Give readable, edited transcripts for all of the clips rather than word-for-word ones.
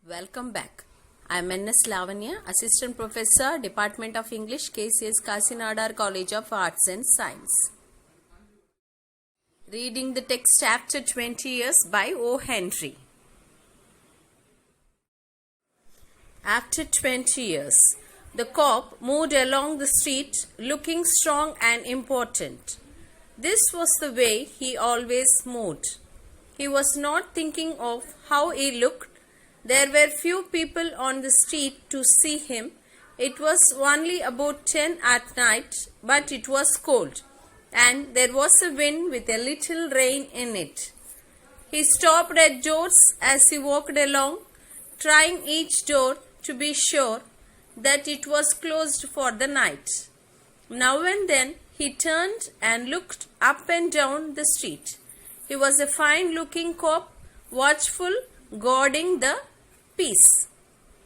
Welcome back. I am N.S. Lavanya, Assistant Professor, Department of English, KCS Kasinadar College of Arts and Science. Reading the text After 20 Years by O. Henry. After 20 years, the cop moved along the street looking strong and important. This was the way he always moved. He was not thinking of how he looked. There were few people on the street to see him. It was only about 10 at night, but it was cold, and there was a wind with a little rain in it. He stopped at doors as he walked along, trying each door to be sure that it was closed for the night. Now and then he turned and looked up and down the street. He was a fine-looking cop, watchful, guarding the peace.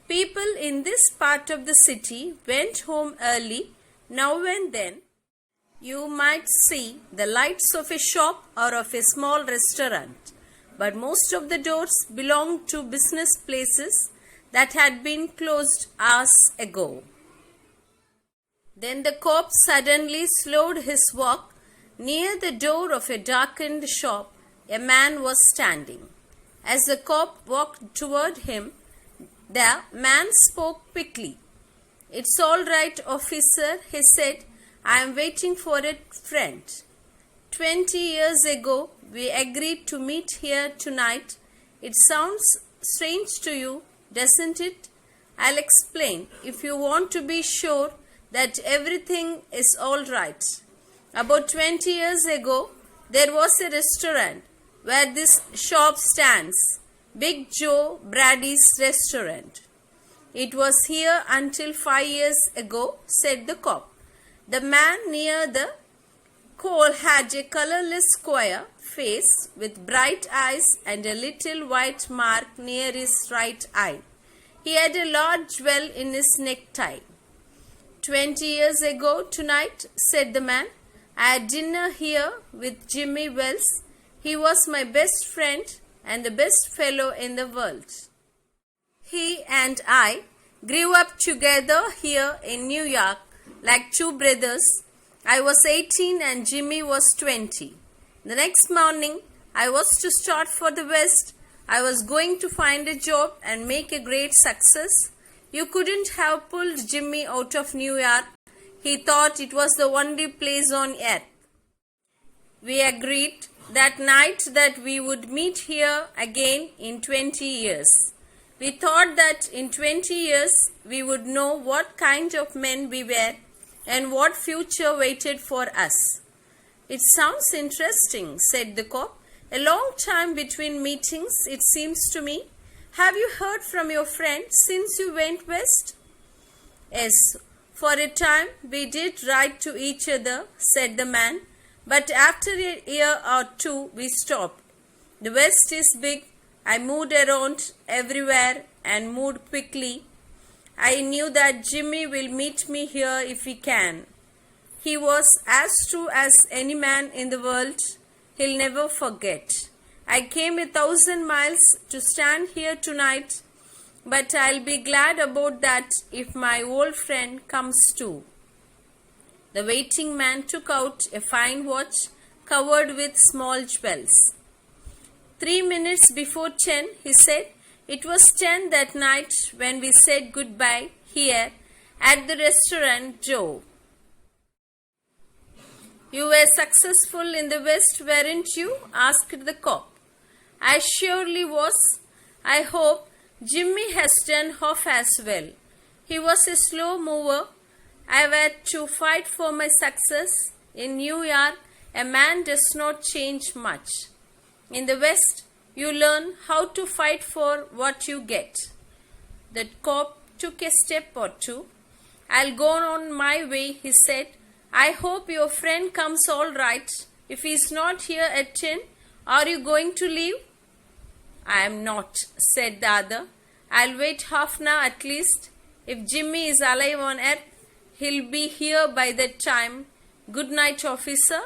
People in this part of the city went home early. Now and then you might see the lights of a shop or of a small restaurant, but most of the doors belonged to business places that had been closed hours ago. Then the cop suddenly slowed his walk. Near the door of a darkened shop, a man was standing. As the cop walked toward him, the man spoke quickly. "It's all right, officer," he said. "I am waiting for a friend. 20 years ago, we agreed to meet here tonight. It sounds strange to you, doesn't it? I'll explain if you want to be sure that everything is all right. About 20 years ago, there was a restaurant where this shop stands, Big Joe Brady's restaurant. It was here until 5 years ago," said the cop. The man near the coal had a colorless square face with bright eyes and a little white mark near his right eye. He had a large well in his necktie. 20 years ago tonight," said the man, "I had dinner here with Jimmy Wells. He was my best friend and the best fellow in the world. He and I grew up together here in New York like two brothers. I was 18 and Jimmy was 20. The next morning, I was to start for the West. I was going to find a job and make a great success. You couldn't have pulled Jimmy out of New York. He thought it was the only place on earth. We agreed that night that we would meet here again in 20 years. We thought that in 20 years we would know what kind of men we were and what future waited for us." "It sounds interesting," said the cop. "A long time between meetings, it seems to me. Have you heard from your friend since you went west?" "Yes, for a time we did write to each other," said the man. "But after a year or two, we stopped. The West is big. I moved around everywhere and moved quickly. I knew that Jimmy will meet me here if he can. He was as true as any man in the world. He'll never forget. I came 1,000 miles to stand here tonight, but I'll be glad about that if my old friend comes too." The waiting man took out a fine watch covered with small jewels. 3 minutes before 10, he said. "It was 10 that night when we said goodbye here at the restaurant Joe." "You were successful in the West, weren't you?" asked the cop. "I surely was. I hope Jimmy has done half as well. He was a slow mover. I've had to fight for my success. In New York, a man does not change much. In the West, you learn how to fight for what you get." The cop took a step or two. "I'll go on my way," he said. "I hope your friend comes all right. If he's not here at 10, are you going to leave?" "I am not," said the other. "I'll wait half an hour at least. If Jimmy is alive on earth, he'll be here by that time. Good night, officer."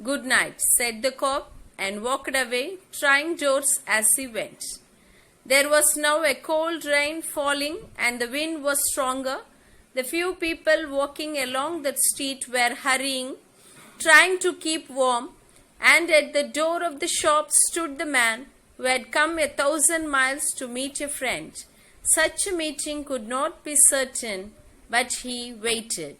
"Good night," said the cop and walked away, trying doors as he went. There was now a cold rain falling and the wind was stronger. The few people walking along that street were hurrying, trying to keep warm, and at the door of the shop stood the man who had come 1,000 miles to meet a friend. Such a meeting could not be certain, but he waited.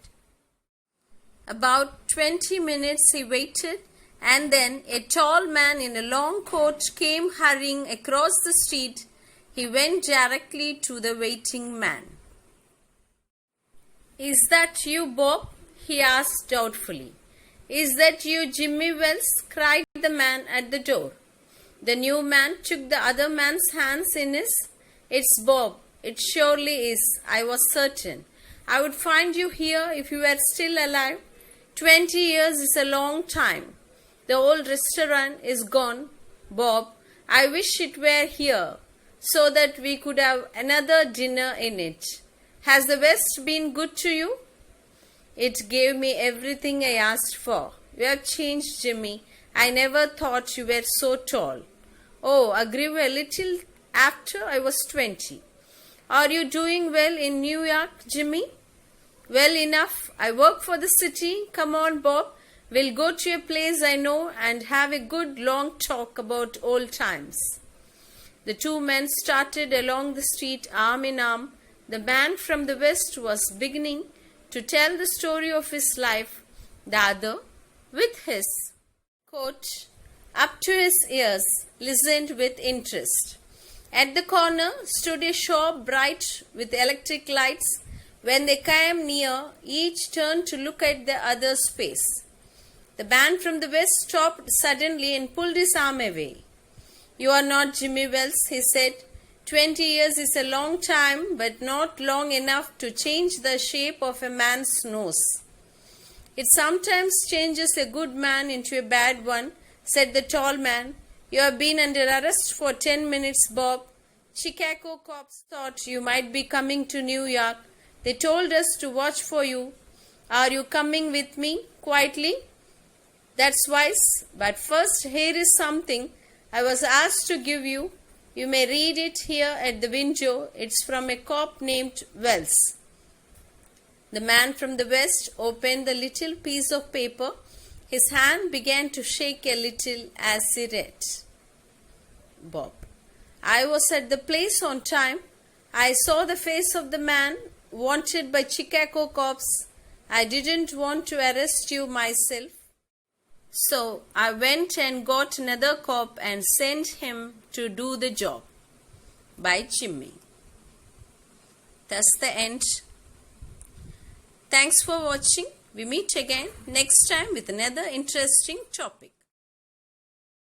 About 20 minutes he waited, and then a tall man in a long coat came hurrying across the street. He went directly to the waiting man. "Is that you, Bob?" he asked doubtfully. "Is that you, Jimmy Wells?" cried the man at the door. The new man took the other man's hands in his. "It's Bob. It surely is. I was certain I would find you here if you were still alive. 20 years is a long time. The old restaurant is gone, Bob. I wish it were here, so that we could have another dinner in it. Has the West been good to you?" "It gave me everything I asked for. You have changed, Jimmy. I never thought you were so tall." "Oh, I grew a little after I was 20. Are you doing well in New York, Jimmy?" "Well enough. I work for the city. Come on, Bob. We'll go to a place I know and have a good long talk about old times." The two men started along the street arm in arm. The man from the West was beginning to tell the story of his life. The other, with his coat up to his ears, listened with interest. At the corner stood a shop bright with electric lights. When they came near, each turned to look at the other's face. The man from the West stopped suddenly and pulled his arm away. "You are not Jimmy Wells," he said. 20 years is a long time, but not long enough to change the shape of a man's nose." "It sometimes changes a good man into a bad one," said the tall man. "You have been under arrest for 10 minutes, Bob. Chicago cops thought you might be coming to New York. They told us to watch for you. Are you coming with me quietly?" "That's wise. But first, here is something I was asked to give you. You may read it here at the window. It's from a cop named Wells." The man from the West opened the little piece of paper. His hand began to shake a little as he read. "Bob, I was at the place on time. I saw the face of the man wanted by Chicago cops. I didn't want to arrest you myself, so I went and got another cop and sent him to do the job." By Jimmy. That's the end. Thanks for watching. We meet again next time with another interesting topic.